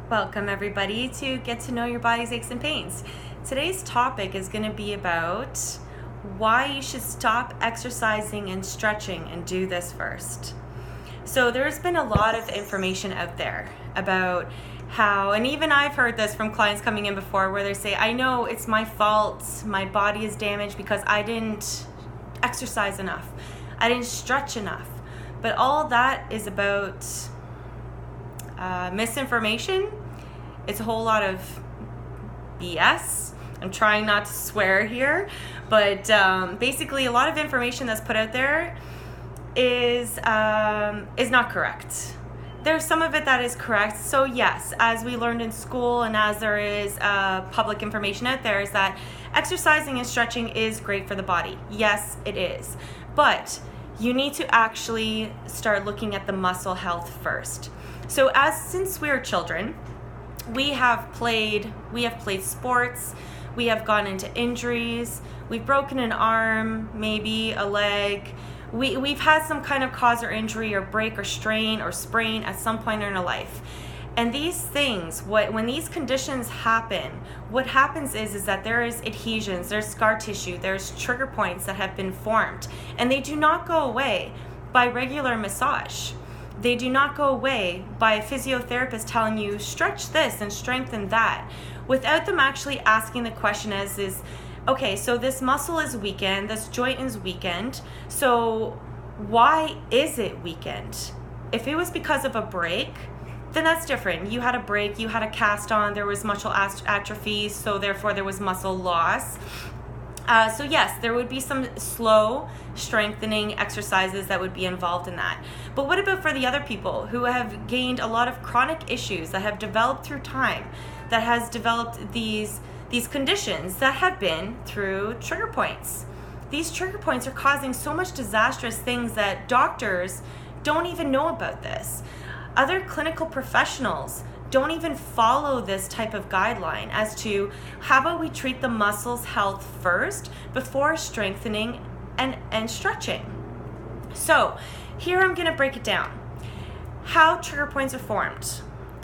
Welcome everybody to Get to Know Your Body's Aches and Pains. Today's topic is going to be about why you should stop exercising and stretching and do this first. So there's been a lot of information out there about how, and even I've heard this from clients coming in before where they say, I know it's my fault, my body is damaged because I didn't exercise enough, I didn't stretch enough. But all that is about misinformation. It's a whole lot of BS. I'm trying not to swear here, but basically a lot of information that's put out there is not correct. There's some of it that is correct. So yes, as we learned in school and as there is public information out there, is that exercising and stretching is great for the body. Yes, it is. But you need to actually start looking at the muscle health first. So since we are children, we have played sports, we have gone into injuries, we've broken an arm, maybe a leg, we've had some kind of cause or injury or break or strain or sprain at some point in our life. And these things, when these conditions happen, what happens is that there is adhesions, there's scar tissue, there's trigger points that have been formed, and they do not go away by regular massage. They do not go away by a physiotherapist telling you stretch this and strengthen that, without them actually asking the question okay, so this muscle is weakened, this joint is weakened, so why is it weakened? If it was because of a break, then that's different. You had a break, you had a cast on, there was muscle atrophy, so therefore there was muscle loss. So yes, there would be some slow strengthening exercises that would be involved in that. But what about for the other people who have gained a lot of chronic issues that have developed through time, that has developed these conditions that have been through trigger points? These trigger points are causing so much disastrous things that doctors don't even know about this. Other clinical professionals don't even follow this type of guideline as to how about we treat the muscles health first before strengthening and stretching. So here I'm going to break it down. How trigger points are formed: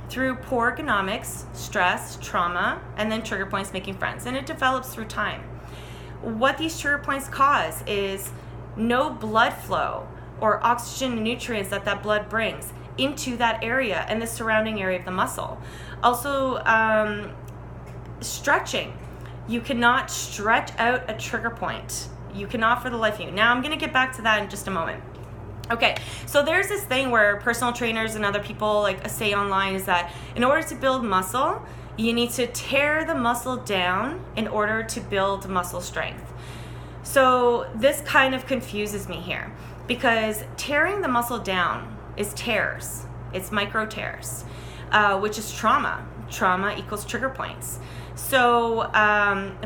through poor ergonomics, stress, trauma, and then trigger points making friends, and it develops through time. What these trigger points cause is no blood flow or oxygen and nutrients that blood brings into that area and the surrounding area of the muscle. Also, stretching. You cannot stretch out a trigger point. You cannot for the life of you. Now I'm going to get back to that in just a moment. Okay, so there's this thing where personal trainers and other people say online is that in order to build muscle, you need to tear the muscle down in order to build muscle strength. So this kind of confuses me here, because tearing the muscle down is tears. It's micro tears, which is trauma. Trauma equals trigger points. So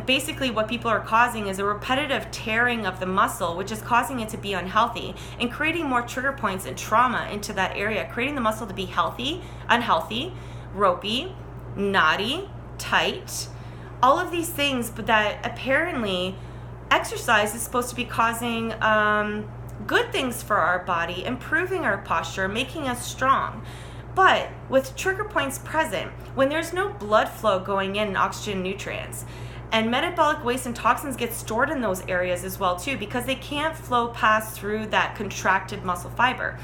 basically what people are causing is a repetitive tearing of the muscle, which is causing it to be unhealthy and creating more trigger points and trauma into that area, creating the muscle to be healthy, unhealthy, ropey, knotty, tight, all of these things, but that apparently exercise is supposed to be causing good things for our body, improving our posture, making us strong. But with trigger points present, when there's no blood flow going in and oxygen nutrients, and metabolic waste and toxins get stored in those areas as well too, because they can't flow past through that contracted muscle fiber.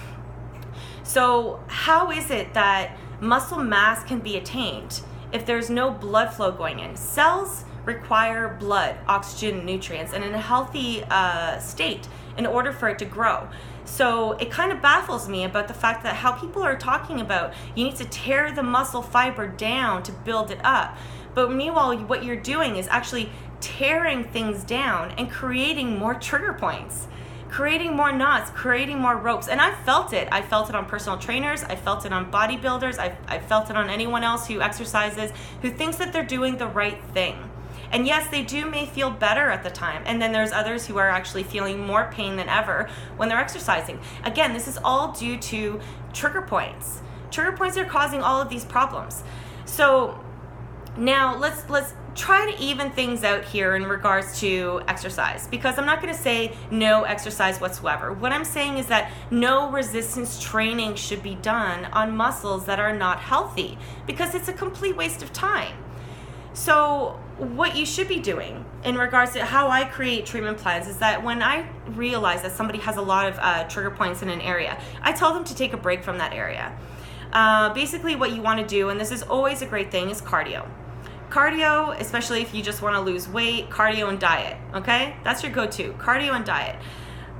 So how is it that muscle mass can be attained if there's no blood flow going in? Cells require blood, oxygen, nutrients, and in a healthy state in order for it to grow. So it kind of baffles me about the fact that how people are talking about you need to tear the muscle fiber down to build it up. But meanwhile, what you're doing is actually tearing things down and creating more trigger points, creating more knots, creating more ropes. And I felt it. I felt it on personal trainers. I felt it on bodybuilders. I felt it on anyone else who exercises, who thinks that they're doing the right thing. And yes, they may feel better at the time. And then there's others who are actually feeling more pain than ever when they're exercising. Again, this is all due to trigger points. Trigger points are causing all of these problems. So now let's try to even things out here in regards to exercise, because I'm not going to say no exercise whatsoever. What I'm saying is that no resistance training should be done on muscles that are not healthy, because it's a complete waste of time. So what you should be doing in regards to how I create treatment plans is that when I realize that somebody has a lot of trigger points in an area, I tell them to take a break from that area. Basically what you want to do, and this is always a great thing, is cardio. Cardio, especially if you just want to lose weight, cardio and diet, okay? That's your go-to, cardio and diet.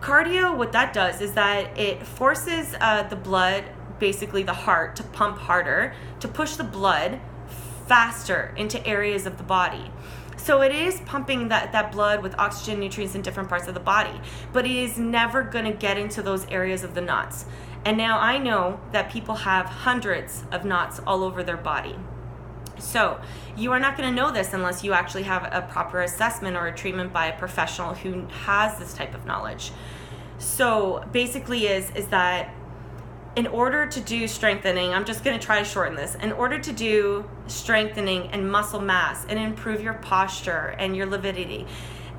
Cardio, what that does is that it forces the blood, basically the heart, to pump harder, to push the blood faster into areas of the body. So it is pumping that blood with oxygen, nutrients in different parts of the body, but it is never going to get into those areas of the knots. And now I know that people have hundreds of knots all over their body. So you are not going to know this unless you actually have a proper assessment or a treatment by a professional who has this type of knowledge. So basically is that in order to do strengthening, I'm just going to try to shorten this. In order to do strengthening and muscle mass and improve your posture and your lividity,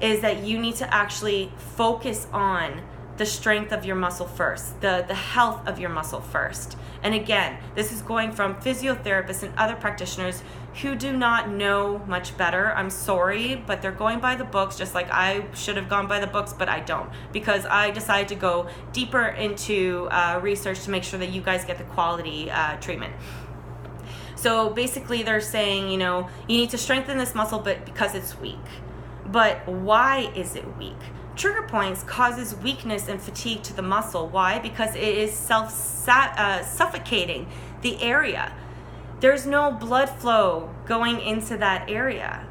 is that you need to actually focus on the strength of your muscle first, the health of your muscle first. And again, this is going from physiotherapists and other practitioners who do not know much better. I'm sorry, but they're going by the books, just like I should have gone by the books, but I don't, because I decided to go deeper into research to make sure that you guys get the quality treatment. So basically they're saying, you know, you need to strengthen this muscle, but because it's weak. But why is it weak? Trigger points causes weakness and fatigue to the muscle. Why? Because it is suffocating the area. There's no blood flow going into that area.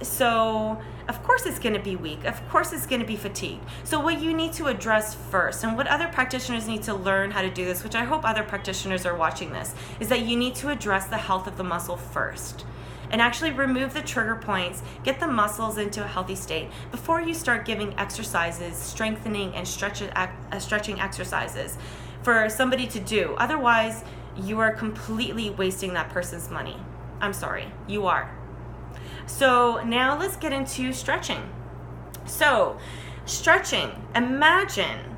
So of course it's going to be weak. Of course it's going to be fatigued. So what you need to address first, and what other practitioners need to learn how to do this, which I hope other practitioners are watching this, is that you need to address the health of the muscle first. And actually remove the trigger points, get the muscles into a healthy state before you start giving exercises, strengthening and stretching exercises for somebody to do. Otherwise, you are completely wasting that person's money. I'm sorry, you are. So now let's get into stretching. So stretching, imagine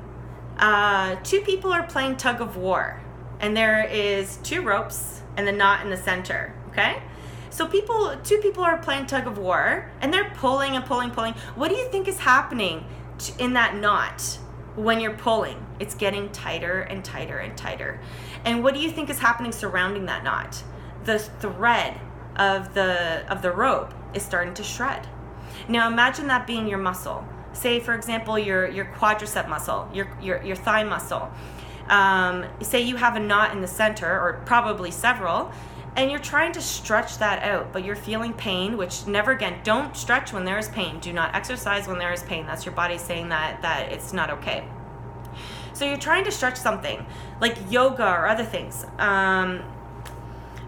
two people are playing tug of war, and there is two ropes and the knot in the center, okay? So two people are playing tug of war, and they're pulling and pulling. What do you think is happening in that knot when you're pulling? It's getting tighter and tighter and tighter. And what do you think is happening surrounding that knot? The thread of the rope is starting to shred. Now imagine that being your muscle. Say, for example, your quadricep muscle, your thigh muscle. Say you have a knot in the center, or probably several, and you're trying to stretch that out, but you're feeling pain, which never again, don't stretch when there is pain. Do not exercise when there is pain. That's your body saying that it's not okay. So you're trying to stretch something like yoga or other things.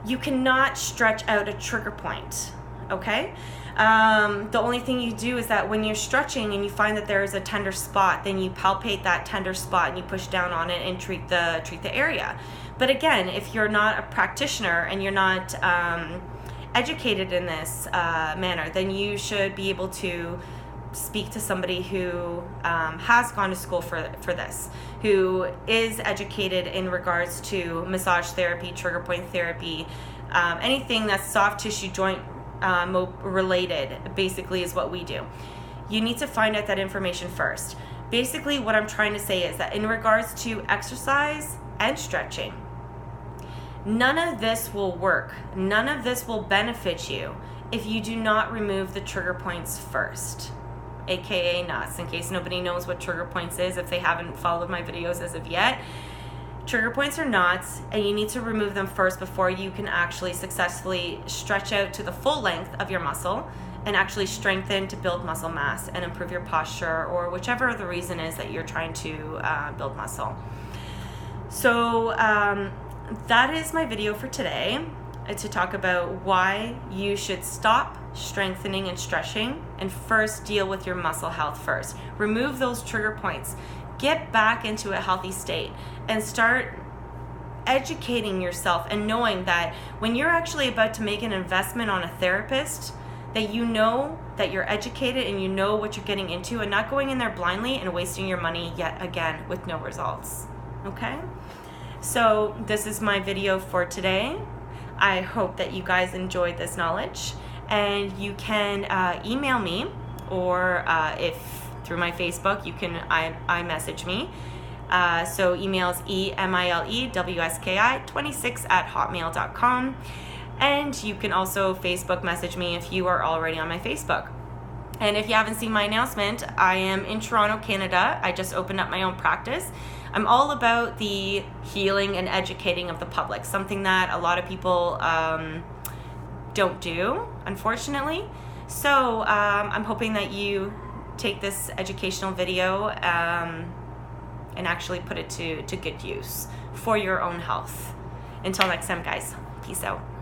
You cannot stretch out a trigger point, okay? The only thing you do is that when you're stretching and you find that there is a tender spot, then you palpate that tender spot and you push down on it and treat the area. But again, if you're not a practitioner and you're not educated in this manner, then you should be able to speak to somebody who has gone to school for this, who is educated in regards to massage therapy, trigger point therapy, anything that's soft tissue joint related, basically, is what we do. You need to find out that information first. Basically, what I'm trying to say is that in regards to exercise and stretching, none of this will work. None of this will benefit you if you do not remove the trigger points first, aka knots. In case nobody knows what trigger points is, if they haven't followed my videos as of yet, trigger points are knots, and you need to remove them first before you can actually successfully stretch out to the full length of your muscle and actually strengthen to build muscle mass and improve your posture, or whichever the reason is that you're trying to build muscle. So that is my video for today, to talk about why you should stop strengthening and stretching and first deal with your muscle health first. Remove those trigger points. Get back into a healthy state and start educating yourself and knowing that when you're actually about to make an investment on a therapist, that you know that you're educated and you know what you're getting into, and not going in there blindly and wasting your money yet again with no results. Okay? So this is my video for today. I hope that you guys enjoyed this knowledge, and you can email me, or if through my Facebook, you can iMessage me. So email is emilewski26@hotmail.com. And you can also Facebook message me if you are already on my Facebook. And if you haven't seen my announcement, I am in Toronto, Canada. I just opened up my own practice. I'm all about the healing and educating of the public, something that a lot of people don't do, unfortunately. So I'm hoping that you take this educational video and actually put it to good use for your own health. Until next time, guys. Peace out.